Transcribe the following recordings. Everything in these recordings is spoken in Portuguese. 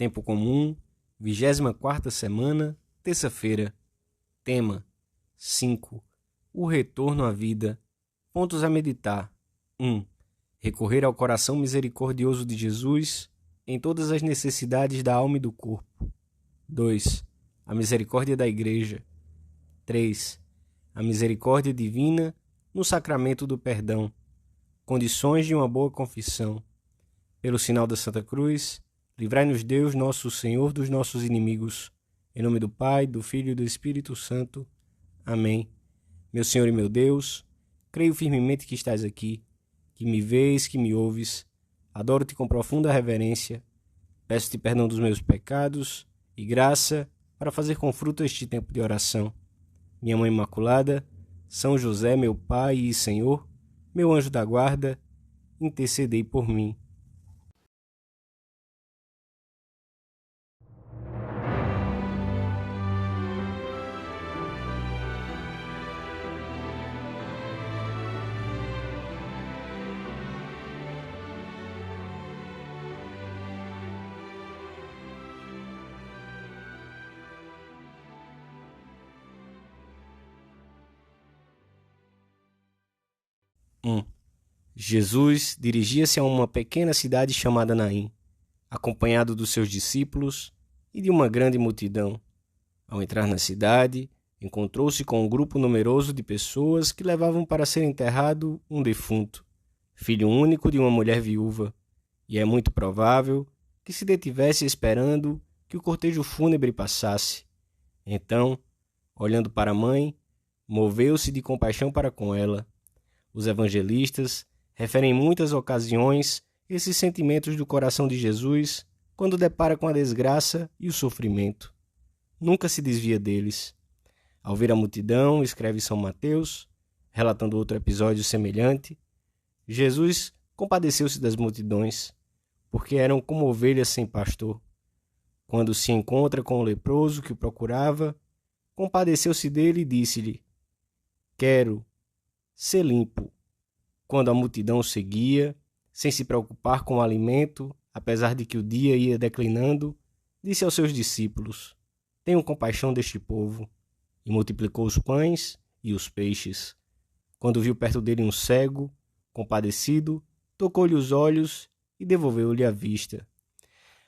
Tempo comum, 24ª semana, terça-feira. Tema: 5. O retorno à vida. Pontos a meditar. 1. Recorrer ao coração misericordioso de Jesus em todas as necessidades da alma e do corpo. 2. A misericórdia da Igreja. 3. A misericórdia divina no sacramento do perdão. Condições de uma boa confissão. Pelo sinal da Santa Cruz, livrai-nos Deus, nosso Senhor, dos nossos inimigos. Em nome do Pai, do Filho e do Espírito Santo. Amém. Meu Senhor e meu Deus, creio firmemente que estás aqui, que me vês, que me ouves. Adoro-te com profunda reverência. Peço-te perdão dos meus pecados e graça para fazer com fruto este tempo de oração. Minha Mãe Imaculada, São José, meu Pai e Senhor, meu anjo da guarda, intercedei por mim. Jesus dirigia-se a uma pequena cidade chamada Naim, acompanhado dos seus discípulos e de uma grande multidão. Ao entrar na cidade, encontrou-se com um grupo numeroso de pessoas que levavam para ser enterrado um defunto, filho único de uma mulher viúva, e é muito provável que se detivesse esperando que o cortejo fúnebre passasse. Então, olhando para a mãe, moveu-se de compaixão para com ela. Os evangelistas referem em muitas ocasiões esses sentimentos do coração de Jesus quando depara com a desgraça e o sofrimento. Nunca se desvia deles. Ao ver a multidão, escreve São Mateus, relatando outro episódio semelhante, Jesus compadeceu-se das multidões, porque eram como ovelhas sem pastor. Quando se encontra com o leproso que o procurava, compadeceu-se dele e disse-lhe: "Quero ser limpo." Quando a multidão o seguia, sem se preocupar com o alimento, apesar de que o dia ia declinando, disse aos seus discípulos: "Tenham compaixão deste povo." E multiplicou os pães e os peixes. Quando viu perto dele um cego, compadecido, tocou-lhe os olhos e devolveu-lhe a vista.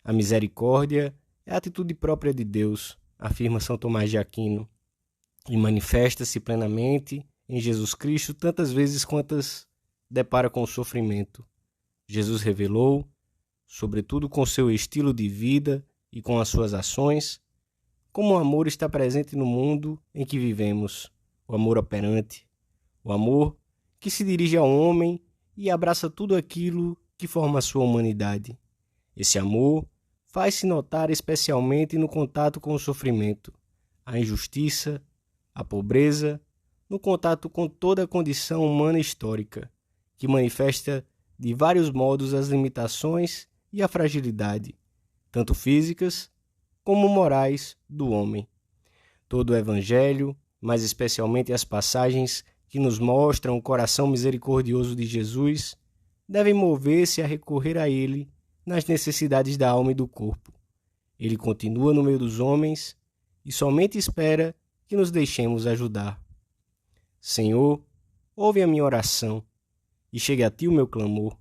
A misericórdia é a atitude própria de Deus, afirma São Tomás de Aquino, e manifesta-se plenamente em Jesus Cristo tantas vezes quantas depara com o sofrimento. Jesus revelou, sobretudo com seu estilo de vida e com as suas ações, como o amor está presente no mundo em que vivemos, o amor operante, o amor que se dirige ao homem e abraça tudo aquilo que forma a sua humanidade. Esse amor faz-se notar especialmente no contato com o sofrimento, a injustiça, a pobreza, no contato com toda a condição humana histórica, que manifesta de vários modos as limitações e a fragilidade, tanto físicas como morais, do homem. Todo o Evangelho, mas especialmente as passagens que nos mostram o coração misericordioso de Jesus, devem mover-se a recorrer a Ele nas necessidades da alma e do corpo. Ele continua no meio dos homens e somente espera que nos deixemos ajudar. Senhor, ouve a minha oração e chegue a Ti o meu clamor.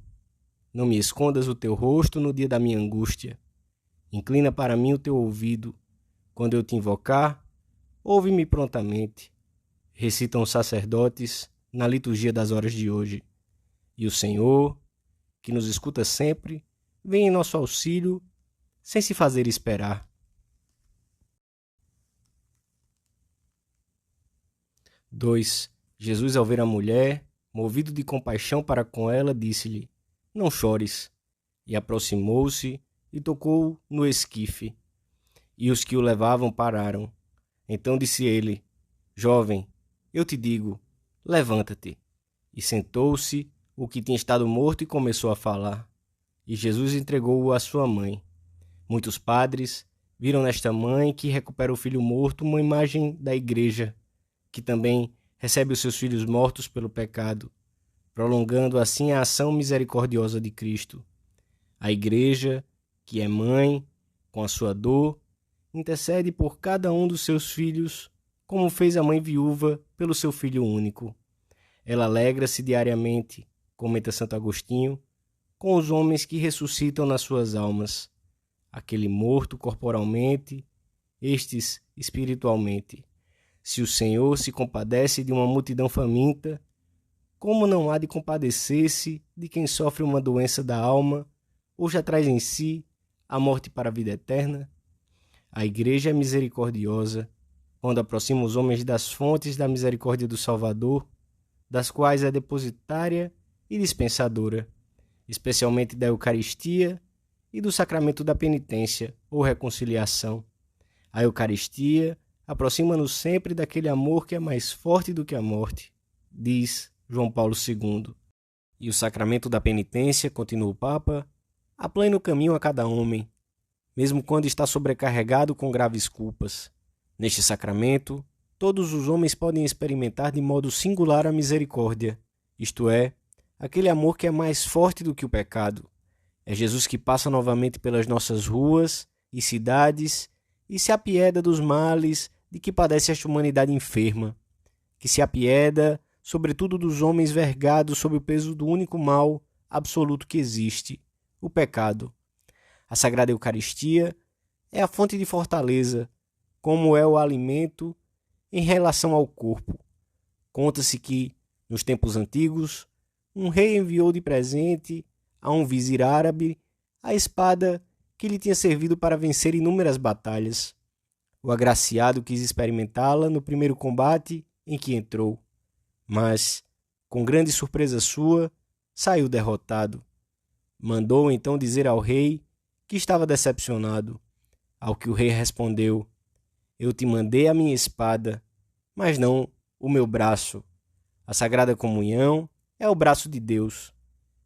Não me escondas o Teu rosto no dia da minha angústia. Inclina para mim o Teu ouvido. Quando eu Te invocar, ouve-me prontamente. Recitam os sacerdotes na liturgia das horas de hoje. E o Senhor, que nos escuta sempre, vem em nosso auxílio, sem se fazer esperar. Jesus, ao ver a mulher, movido de compaixão para com ela, disse-lhe: "Não chores." E aproximou-se e tocou no esquife. E os que o levavam pararam. Então disse ele: "Jovem, eu te digo, levanta-te." E sentou-se o que tinha estado morto e começou a falar. E Jesus entregou-o à sua mãe. Muitos padres viram nesta mãe que recupera o filho morto uma imagem da Igreja, que também recebe os seus filhos mortos pelo pecado, prolongando assim a ação misericordiosa de Cristo. A Igreja, que é mãe, com a sua dor, intercede por cada um dos seus filhos, como fez a mãe viúva pelo seu filho único. Ela alegra-se diariamente, comenta Santo Agostinho, com os homens que ressuscitam nas suas almas, aquele morto corporalmente, estes espiritualmente. Se o Senhor se compadece de uma multidão faminta, como não há de compadecer-se de quem sofre uma doença da alma ou já traz em si a morte para a vida eterna? A Igreja é misericordiosa quando aproxima os homens das fontes da misericórdia do Salvador, das quais é depositária e dispensadora, especialmente da Eucaristia e do sacramento da penitência ou reconciliação. A Eucaristia aproxima-nos sempre daquele amor que é mais forte do que a morte, diz João Paulo II. E o sacramento da penitência, continua o Papa, aplana o caminho a cada homem, mesmo quando está sobrecarregado com graves culpas. Neste sacramento, todos os homens podem experimentar de modo singular a misericórdia, isto é, aquele amor que é mais forte do que o pecado. É Jesus que passa novamente pelas nossas ruas e cidades e se apieda dos males de que padece esta humanidade enferma, que se apieda, sobretudo, dos homens vergados sob o peso do único mal absoluto que existe, o pecado. A Sagrada Eucaristia é a fonte de fortaleza, como é o alimento em relação ao corpo. Conta-se que, nos tempos antigos, um rei enviou de presente a um vizir árabe a espada que lhe tinha servido para vencer inúmeras batalhas. O agraciado quis experimentá-la no primeiro combate em que entrou, mas, com grande surpresa sua, saiu derrotado. Mandou então dizer ao rei que estava decepcionado, ao que o rei respondeu: eu te mandei a minha espada, mas não o meu braço. A Sagrada Comunhão é o braço de Deus.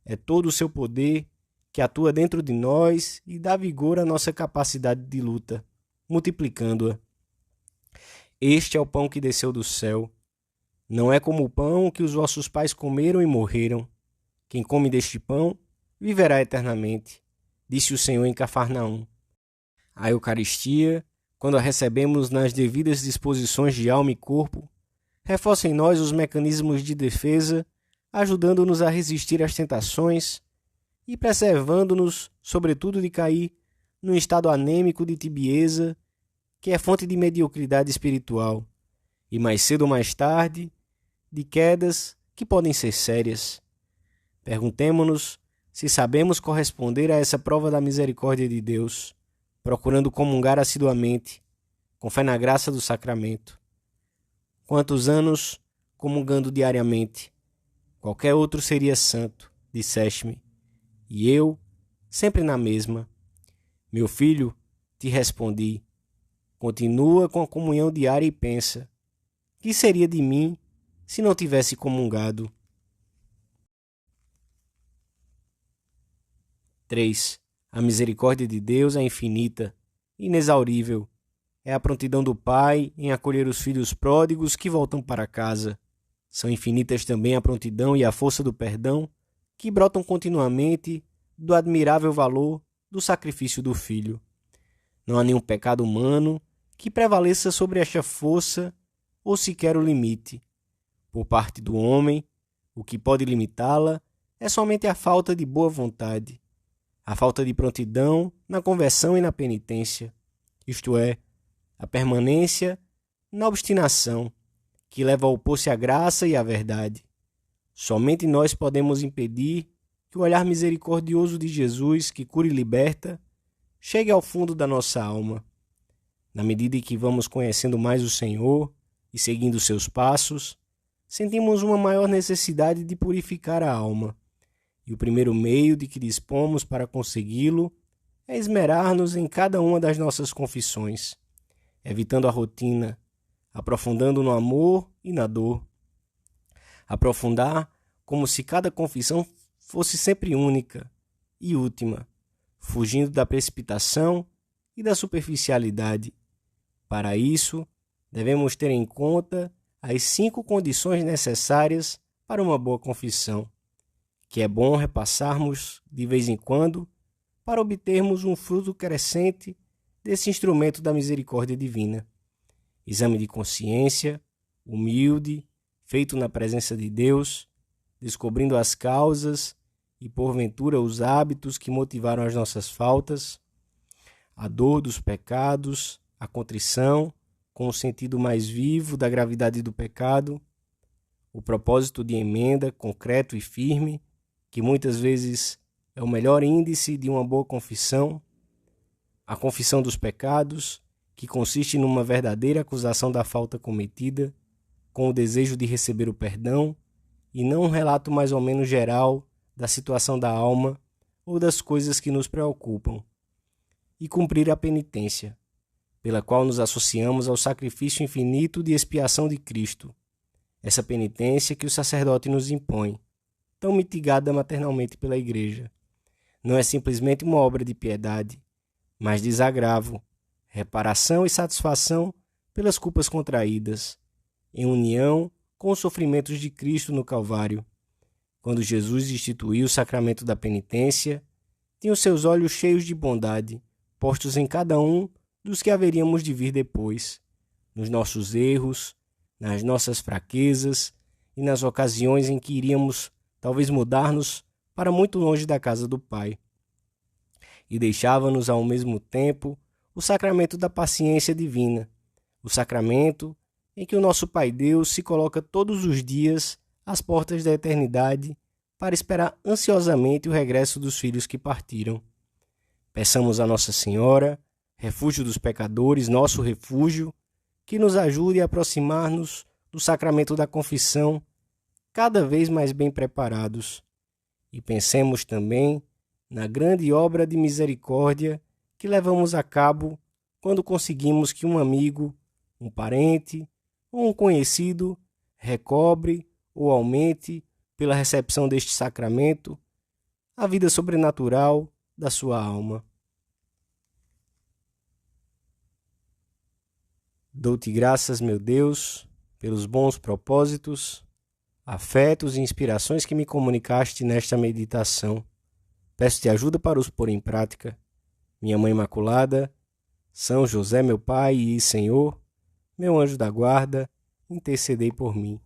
É todo o seu poder que atua dentro de nós e dá vigor à nossa capacidade de luta, multiplicando-a. Este é o pão que desceu do céu. Não é como o pão que os vossos pais comeram e morreram. Quem come deste pão viverá eternamente, disse o Senhor em Cafarnaum. A Eucaristia, quando a recebemos nas devidas disposições de alma e corpo, reforça em nós os mecanismos de defesa, ajudando-nos a resistir às tentações e preservando-nos, sobretudo, de cair num estado anêmico de tibieza, que é fonte de mediocridade espiritual, e mais cedo ou mais tarde, de quedas que podem ser sérias. Perguntemo-nos se sabemos corresponder a essa prova da misericórdia de Deus, procurando comungar assiduamente, com fé na graça do sacramento. Quantos anos comungando diariamente? Qualquer outro seria santo, disseste-me, e eu, sempre na mesma. Meu filho, te respondi, continua com a comunhão diária e pensa, que seria de mim se não tivesse comungado? 3. A misericórdia de Deus é infinita, inexaurível. É a prontidão do Pai em acolher os filhos pródigos que voltam para casa. São infinitas também a prontidão e a força do perdão, que brotam continuamente do admirável valor do sacrifício do Filho. Não há nenhum pecado humano que prevaleça sobre esta força ou sequer o limite. Por parte do homem, o que pode limitá-la é somente a falta de boa vontade, a falta de prontidão na conversão e na penitência, isto é, a permanência na obstinação, que leva a opor-se à graça e à verdade. Somente nós podemos impedir que o olhar misericordioso de Jesus, que cura e liberta, chegue ao fundo da nossa alma. Na medida em que vamos conhecendo mais o Senhor e seguindo seus passos, sentimos uma maior necessidade de purificar a alma. E o primeiro meio de que dispomos para consegui-lo é esmerar-nos em cada uma das nossas confissões, evitando a rotina, aprofundando no amor e na dor. Aprofundar como se cada confissão fosse sempre única e última, fugindo da precipitação e da superficialidade. Para isso, devemos ter em conta as 5 condições necessárias para uma boa confissão, que é bom repassarmos de vez em quando para obtermos um fruto crescente desse instrumento da misericórdia divina. Exame de consciência, humilde, feito na presença de Deus, descobrindo as causas e, porventura, os hábitos que motivaram as nossas faltas, a dor dos pecados, a contrição, com o sentido mais vivo da gravidade do pecado, o propósito de emenda concreto e firme, que muitas vezes é o melhor índice de uma boa confissão, a confissão dos pecados, que consiste numa verdadeira acusação da falta cometida, com o desejo de receber o perdão, e não um relato mais ou menos geral da situação da alma ou das coisas que nos preocupam, e cumprir a penitência, pela qual nos associamos ao sacrifício infinito de expiação de Cristo, essa penitência que o sacerdote nos impõe, tão mitigada maternalmente pela Igreja. Não é simplesmente uma obra de piedade, mas desagravo, reparação e satisfação pelas culpas contraídas, em união com os sofrimentos de Cristo no Calvário. Quando Jesus instituiu o sacramento da penitência, tinha os seus olhos cheios de bondade, postos em cada um dos que haveríamos de vir depois, nos nossos erros, nas nossas fraquezas e nas ocasiões em que iríamos talvez mudar-nos para muito longe da casa do Pai. E deixava-nos ao mesmo tempo o sacramento da paciência divina, o sacramento em que o nosso Pai Deus se coloca todos os dias às portas da eternidade para esperar ansiosamente o regresso dos filhos que partiram. Peçamos a Nossa Senhora, refúgio dos pecadores, nosso refúgio, que nos ajude a aproximar-nos do sacramento da confissão, cada vez mais bem preparados. E pensemos também na grande obra de misericórdia que levamos a cabo quando conseguimos que um amigo, um parente ou um conhecido recobre ou aumente, pela recepção deste sacramento, a vida sobrenatural da sua alma. Dou-te graças, meu Deus, pelos bons propósitos, afetos e inspirações que me comunicaste nesta meditação. Peço-te ajuda para os pôr em prática. Minha Mãe Imaculada, São José, meu Pai e Senhor, meu anjo da guarda, intercedei por mim.